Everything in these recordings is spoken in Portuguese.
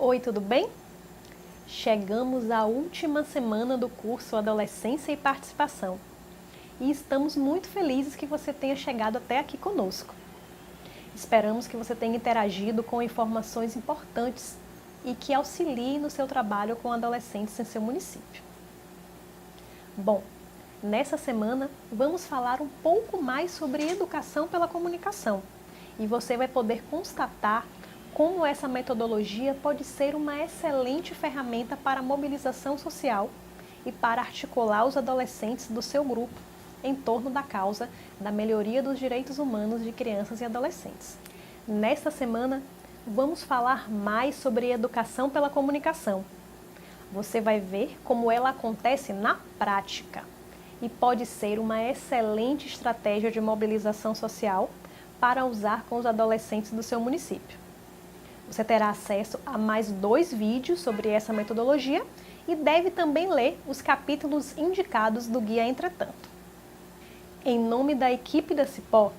Oi, tudo bem? Chegamos à última semana do curso Adolescência e Participação e estamos muito felizes que você tenha chegado até aqui conosco. Esperamos que você tenha interagido com informações importantes e que auxilie no seu trabalho com adolescentes em seu município. Bom, nessa semana vamos falar um pouco mais sobre educação pela comunicação e você vai poder constatar como essa metodologia pode ser uma excelente ferramenta para a mobilização social e para articular os adolescentes do seu grupo em torno da causa da melhoria dos direitos humanos de crianças e adolescentes. Nesta semana, vamos falar mais sobre educação pela comunicação. Você vai ver como ela acontece na prática e pode ser uma excelente estratégia de mobilização social para usar com os adolescentes do seu município. Você terá acesso a mais 2 vídeos sobre essa metodologia e deve também ler os capítulos indicados do Guia Entretanto. Em nome da equipe da Cipó,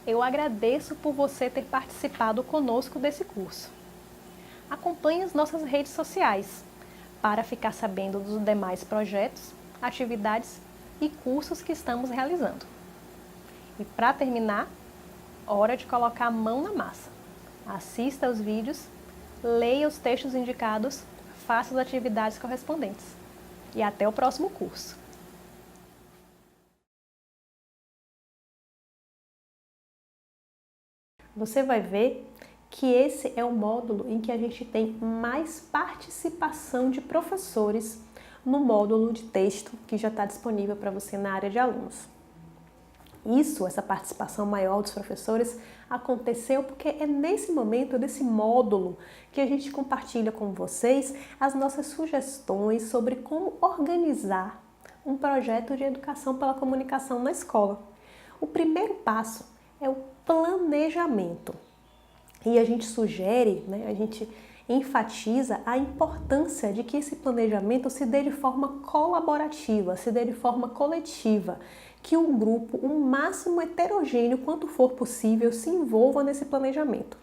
eu agradeço por você ter participado conosco desse curso. Acompanhe as nossas redes sociais para ficar sabendo dos demais projetos, atividades e cursos que estamos realizando. E para terminar, hora de colocar a mão na massa. Assista aos vídeos, leia os textos indicados, faça as atividades correspondentes. E até o próximo curso! Você vai ver que esse é o módulo em que a gente tem mais participação de professores no módulo de texto que já está disponível para você na área de alunos. Essa participação maior dos professores aconteceu porque é nesse momento, nesse módulo, que a gente compartilha com vocês as nossas sugestões sobre como organizar um projeto de educação pela comunicação na escola. O primeiro passo é o planejamento. E a gente sugere, a gente enfatiza a importância de que esse planejamento se dê de forma colaborativa, se dê de forma coletiva, que um grupo, o máximo heterogêneo quanto for possível, se envolva nesse planejamento.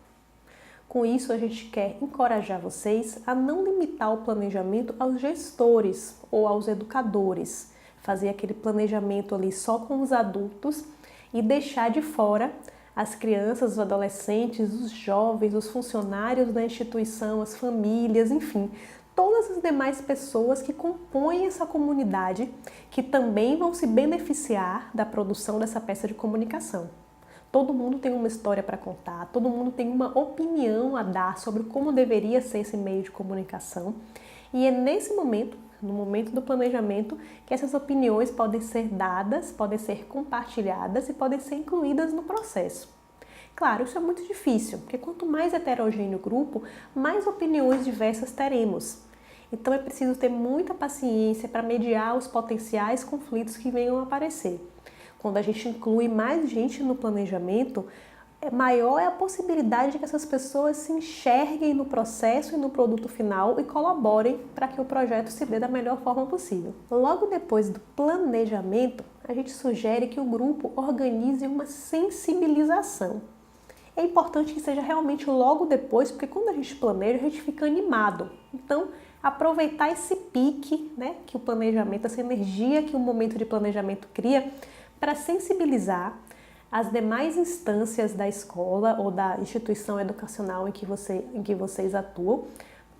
Com isso, a gente quer encorajar vocês a não limitar o planejamento aos gestores ou aos educadores, fazer aquele planejamento ali só com os adultos e deixar de fora as crianças, os adolescentes, os jovens, os funcionários da instituição, as famílias, enfim, todas as demais pessoas que compõem essa comunidade, que também vão se beneficiar da produção dessa peça de comunicação. Todo mundo tem uma história para contar, todo mundo tem uma opinião a dar sobre como deveria ser esse meio de comunicação, e é nesse momento, no momento do planejamento, que essas opiniões podem ser dadas, podem ser compartilhadas e podem ser incluídas no processo. Claro, isso é muito difícil, porque quanto mais heterogêneo o grupo, mais opiniões diversas teremos. Então é preciso ter muita paciência para mediar os potenciais conflitos que venham a aparecer. Quando a gente inclui mais gente no planejamento, maior é a possibilidade de que essas pessoas se enxerguem no processo e no produto final e colaborem para que o projeto se dê da melhor forma possível. Logo depois do planejamento, a gente sugere que o grupo organize uma sensibilização. É importante que seja realmente logo depois, porque quando a gente planeja, a gente fica animado. Então, aproveitar esse pique, que o planejamento, essa energia que o momento de planejamento cria, para sensibilizar as demais instâncias da escola ou da instituição educacional em que vocês atuam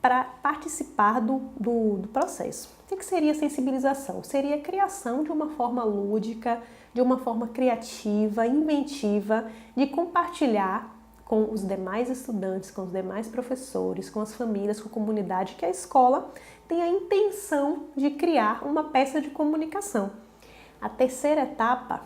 para participar do processo. O que seria sensibilização? Seria a criação de uma forma lúdica, de uma forma criativa, inventiva, de compartilhar com os demais estudantes, com os demais professores, com as famílias, com a comunidade, que a escola tem a intenção de criar uma peça de comunicação. A terceira etapa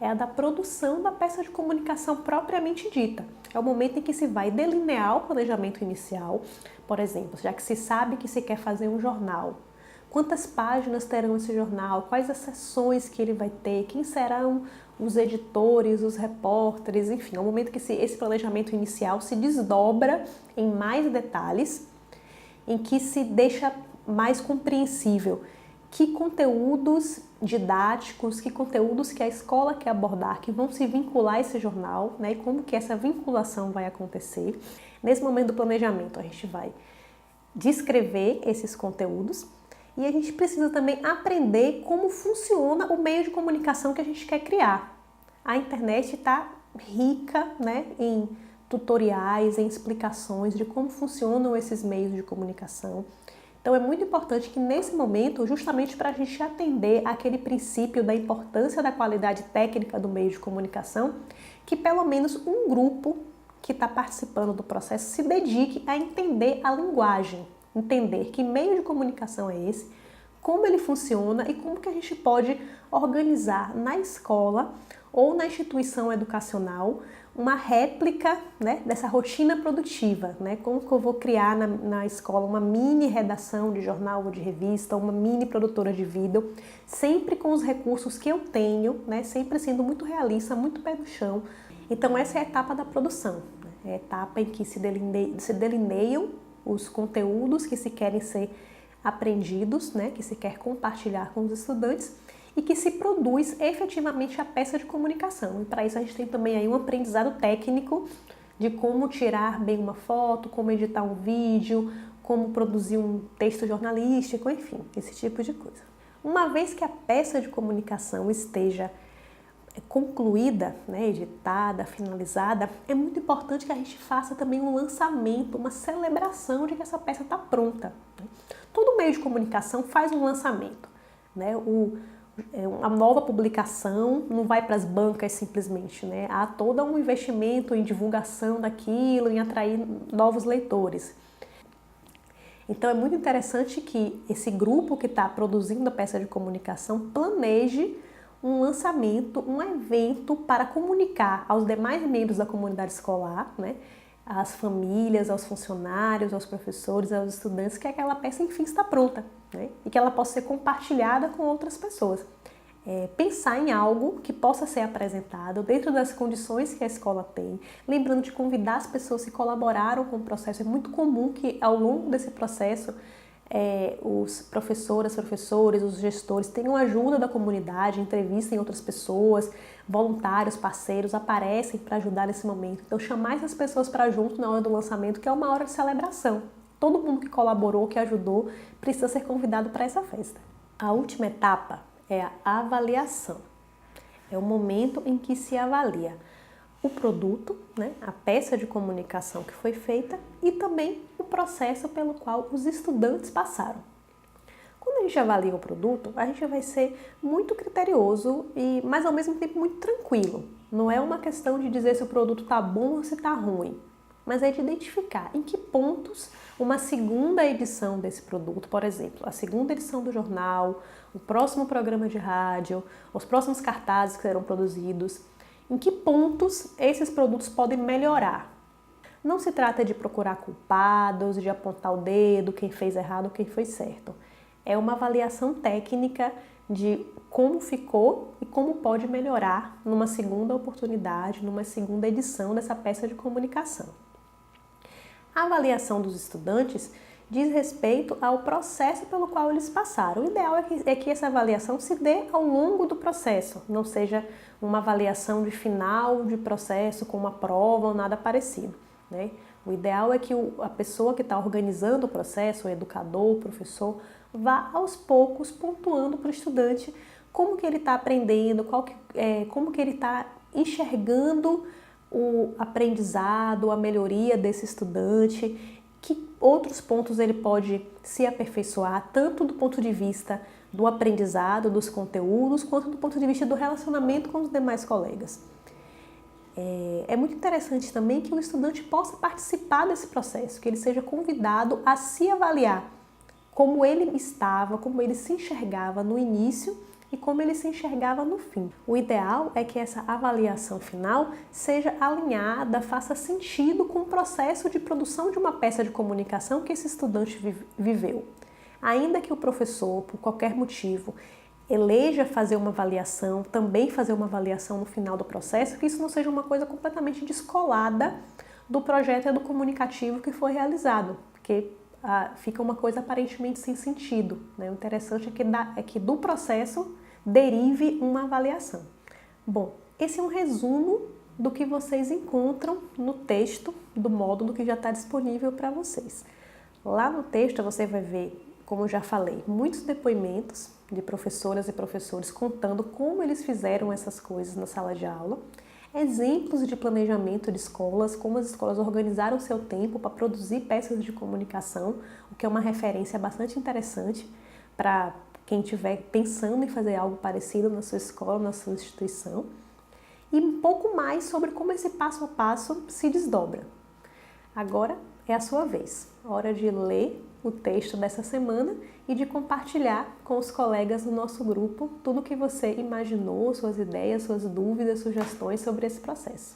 é a da produção da peça de comunicação propriamente dita. É o momento em que se vai delinear o planejamento inicial, por exemplo, já que se sabe que se quer fazer um jornal. Quantas páginas terão esse jornal? Quais as seções que ele vai ter? Quem serão os editores, os repórteres? Enfim, é o momento que esse planejamento inicial se desdobra em mais detalhes, em que se deixa mais compreensível que conteúdos didáticos, que conteúdos que a escola quer abordar, que vão se vincular a esse jornal, e como que essa vinculação vai acontecer. Nesse momento do planejamento, a gente vai descrever esses conteúdos e a gente precisa também aprender como funciona o meio de comunicação que a gente quer criar. A internet está rica, né, em tutoriais, em explicações de como funcionam esses meios de comunicação. Então é muito importante que nesse momento, justamente para a gente atender aquele princípio da importância da qualidade técnica do meio de comunicação, que pelo menos um grupo que está participando do processo se dedique a entender a linguagem, entender que meio de comunicação é esse, como ele funciona e como que a gente pode organizar na escola ou na instituição educacional uma réplica, né, dessa rotina produtiva, né? Como que eu vou criar na escola uma mini redação de jornal ou de revista, uma mini produtora de vídeo, sempre com os recursos que eu tenho, né, sempre sendo muito realista, muito pé no chão. Então essa é a etapa da produção, né? É a etapa em que se delineiam os conteúdos que se querem ser aprendidos, né, que se quer compartilhar com os estudantes e que se produz efetivamente a peça de comunicação. E para isso a gente tem também aí um aprendizado técnico de como tirar bem uma foto, como editar um vídeo, como produzir um texto jornalístico, enfim, esse tipo de coisa. Uma vez que a peça de comunicação esteja concluída, né, editada, finalizada, é muito importante que a gente faça também um lançamento, uma celebração de que essa peça está pronta. Todo meio de comunicação faz um lançamento, né? A nova publicação não vai para as bancas simplesmente, né? Há todo um investimento em divulgação daquilo, em atrair novos leitores. Então é muito interessante que esse grupo que está produzindo a peça de comunicação planeje um lançamento, um evento para comunicar aos demais membros da comunidade escolar, né? Às famílias, aos funcionários, aos professores, aos estudantes, que aquela peça, enfim, está pronta, né? E que ela possa ser compartilhada com outras pessoas. Pensar em algo que possa ser apresentado dentro das condições que a escola tem, lembrando de convidar as pessoas que colaboraram com o processo. É muito comum que ao longo desse processo os professores, os gestores tenham ajuda da comunidade, entrevistem outras pessoas, voluntários, parceiros, aparecem para ajudar nesse momento. Então chamar essas pessoas para junto na hora do lançamento, que é uma hora de celebração. Todo mundo que colaborou, que ajudou, precisa ser convidado para essa festa. A última etapa é a avaliação. É o momento em que se avalia o produto, né, a peça de comunicação que foi feita e também o processo pelo qual os estudantes passaram. Quando a gente avalia o produto, a gente vai ser muito criterioso, mas ao mesmo tempo muito tranquilo. Não é uma questão de dizer se o produto está bom ou se está ruim, mas é de identificar em que pontos uma segunda edição desse produto, por exemplo, a segunda edição do jornal, o próximo programa de rádio, os próximos cartazes que serão produzidos, em que pontos esses produtos podem melhorar. Não se trata de procurar culpados, de apontar o dedo, quem fez errado, quem fez certo. É uma avaliação técnica de como ficou e como pode melhorar numa segunda oportunidade, numa segunda edição dessa peça de comunicação. A avaliação dos estudantes diz respeito ao processo pelo qual eles passaram. O ideal é que essa avaliação se dê ao longo do processo, não seja uma avaliação de final de processo com uma prova ou nada parecido, né? O ideal é que a pessoa que está organizando o processo, o educador, o professor, vá aos poucos pontuando para o estudante como que ele está aprendendo, como que ele está enxergando o aprendizado, a melhoria desse estudante, que outros pontos ele pode se aperfeiçoar, tanto do ponto de vista do aprendizado, dos conteúdos, quanto do ponto de vista do relacionamento com os demais colegas. É muito interessante também que o estudante possa participar desse processo, que ele seja convidado a se avaliar como ele estava, como ele se enxergava no início e como ele se enxergava no fim. O ideal é que essa avaliação final seja alinhada, faça sentido com o processo de produção de uma peça de comunicação que esse estudante viveu. Ainda que o professor, por qualquer motivo, eleja fazer uma avaliação, também fazer uma avaliação no final do processo, que isso não seja uma coisa completamente descolada do projeto educomunicativo que foi realizado, porque fica uma coisa aparentemente sem sentido, né? O interessante é que do processo derive uma avaliação. Bom, esse é um resumo do que vocês encontram no texto do módulo que já está disponível para vocês. Lá no texto você vai ver, como eu já falei, muitos depoimentos de professoras e professores contando como eles fizeram essas coisas na sala de aula, exemplos de planejamento de escolas, como as escolas organizaram seu tempo para produzir peças de comunicação, o que é uma referência bastante interessante para quem estiver pensando em fazer algo parecido na sua escola, na sua instituição, e um pouco mais sobre como esse passo a passo se desdobra. Agora é a sua vez, hora de ler o texto dessa semana e de compartilhar com os colegas do nosso grupo tudo o que você imaginou, suas ideias, suas dúvidas, sugestões sobre esse processo.